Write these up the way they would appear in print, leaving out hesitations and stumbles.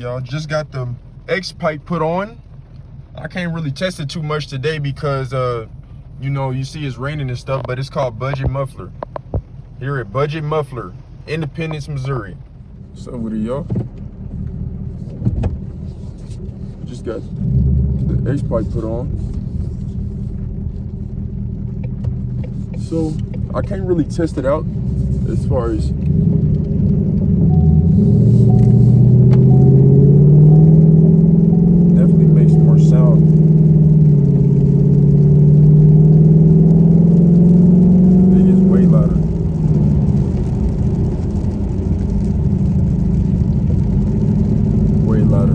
y'all. Just got the X pipe put on. I can't really test it too much today because you know, you see it's raining and stuff, but it's called Budget Muffler here at Budget Muffler, Independence, Missouri. What's up with it, y'all? Just got the X pipe put on. So I can't really test it out as far as definitely makes more sound. It is way louder. Way louder.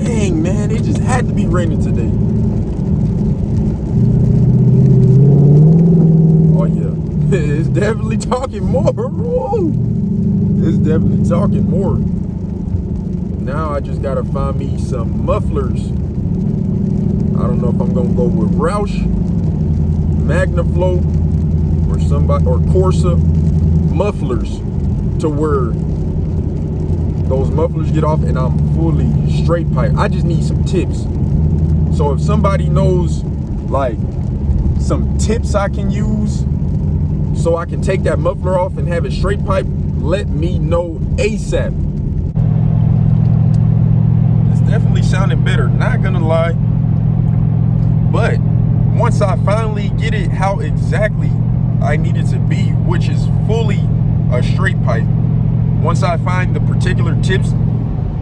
Dang, man, it just had to be raining today. It's definitely talking more. Whoa. It's definitely talking more. Now I just gotta find me some mufflers. I don't know if I'm gonna go with Roush, Magnaflow, or somebody, or Corsa mufflers, to where those mufflers get off and I'm fully straight pipe. I just need some tips. So if somebody knows like some tips I can use so I can take that muffler off and have it straight pipe, let me know ASAP. It's definitely sounding better, not gonna lie. But once I finally get it how exactly I need it to be, which is fully a straight pipe, once I find the particular tips,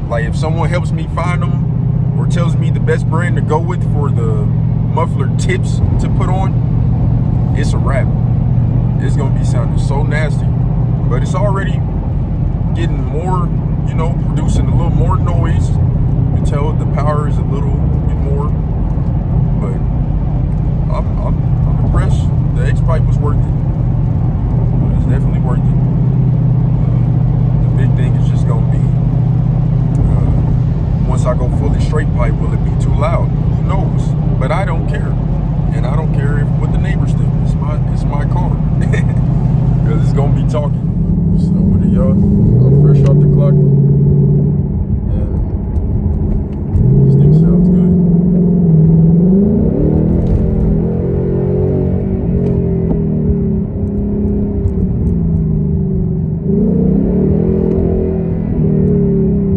like if someone helps me find them or tells me the best brand to go with for the muffler tips to put on, it's a wrap. It's gonna be sounding so nasty, but it's already getting more, you know, producing a little more noise. You can tell the power is a little bit more, but I'm impressed. The X pipe was worth it. It's definitely worth it. The big thing is just gonna be once I go fully straight pipe, will it be too loud? Who knows? But I don't care. And I don't care what the neighbors think. It's my car. Because it's gonna be talking. So with it, y'all, I'm fresh off the clock. And this thing sounds good.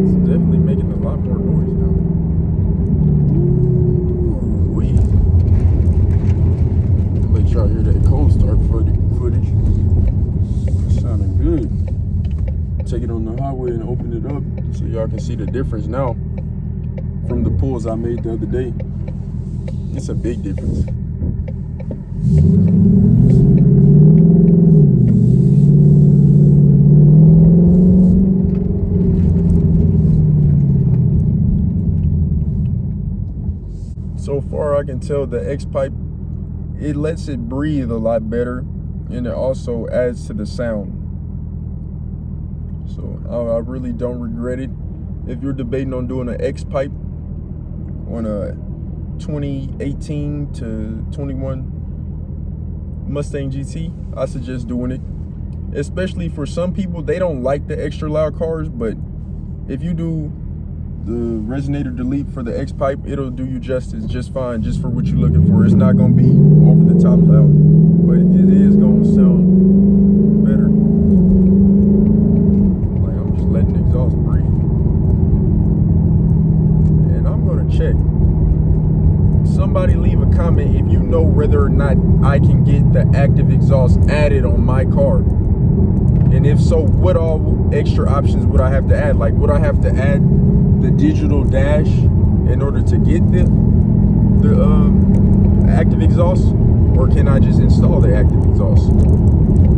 It's definitely making a lot more noise now. Y'all hear that cold start footage. It's sounding good. Take it on the highway and open it up so y'all can see the difference now from the pulls I made the other day. It's a big difference. So far I can tell the X pipe, it lets it breathe a lot better, and it also adds to the sound. So I really don't regret it. If you're debating on doing an X pipe on a 2018 to 21 Mustang GT, I suggest doing it. Especially for some people, they don't like the extra loud cars, but if you do the resonator delete for the X pipe, it'll do you justice just fine, just for what you're looking for. It's not gonna be over the top loud, but it is gonna sound better. Like I'm just letting the exhaust breathe. And I'm gonna check. Somebody leave a comment if you know whether or not I can get the active exhaust added on my car. And if so, what all extra options would I have to add? Like, would I have to add the digital dash in order to get the active exhaust, or can I just install the active exhaust?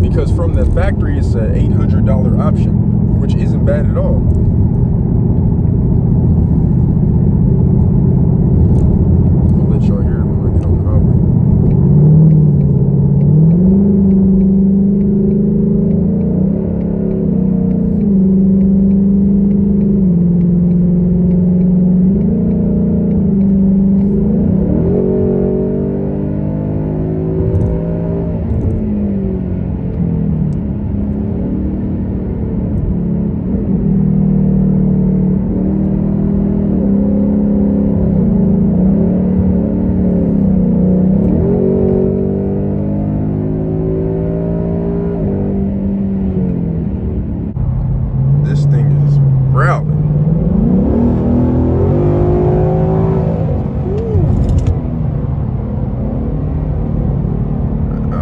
Because from the factory it's an $800 option, which isn't bad at all. I'll let y'all hear it when I get on the highway.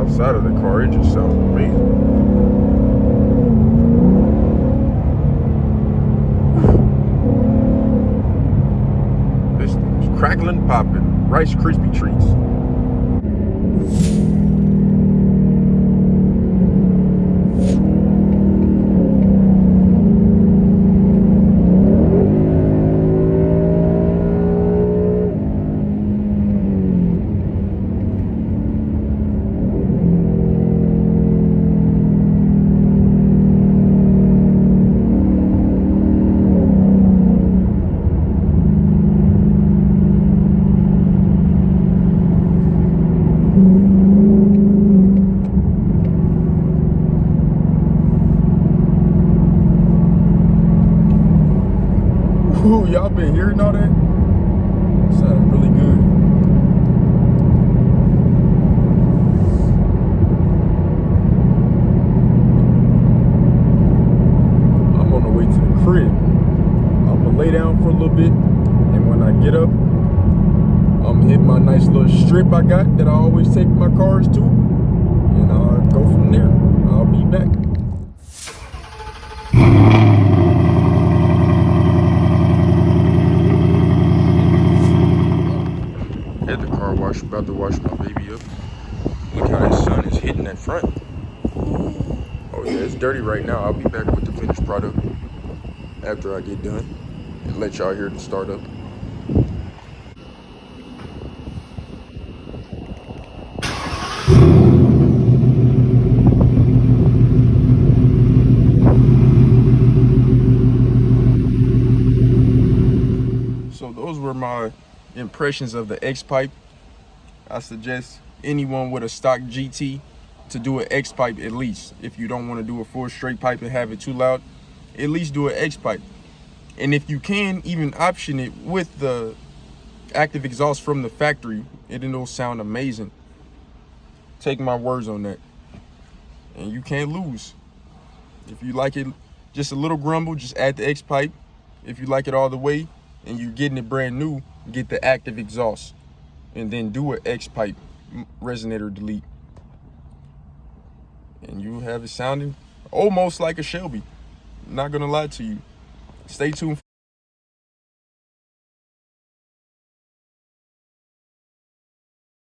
outside of the car, it just sounds amazing. This thing's crackling, popping, Rice Krispie treats. Ooh, y'all been hearing all that? Sounds really good. I'm on the way to the crib. I'm gonna lay down for a little bit, and when I get up, I'm gonna hit my nice little strip I got that I always take my cars to, and I'll go from there. I'll be back. At the car wash, about to wash my baby up. Look how that sun is hitting that front. Oh yeah, it's dirty right now. I'll be back with the finished product after I get done and let y'all hear the startup. So those were my impressions of the X-Pipe. I suggest anyone with a stock GT to do an X-Pipe at least. If you don't want to do a full straight pipe and have it too loud, at least do an X-Pipe. And if you can, even option it with the active exhaust from the factory, it'll sound amazing. Take my words on that. And you can't lose. If you like it just a little grumble, just add the X-Pipe. If you like it all the way and you're getting it brand new, get the active exhaust. And then do an X-Pipe resonator delete. And you have it sounding almost like a Shelby. Not gonna lie to you. Stay tuned.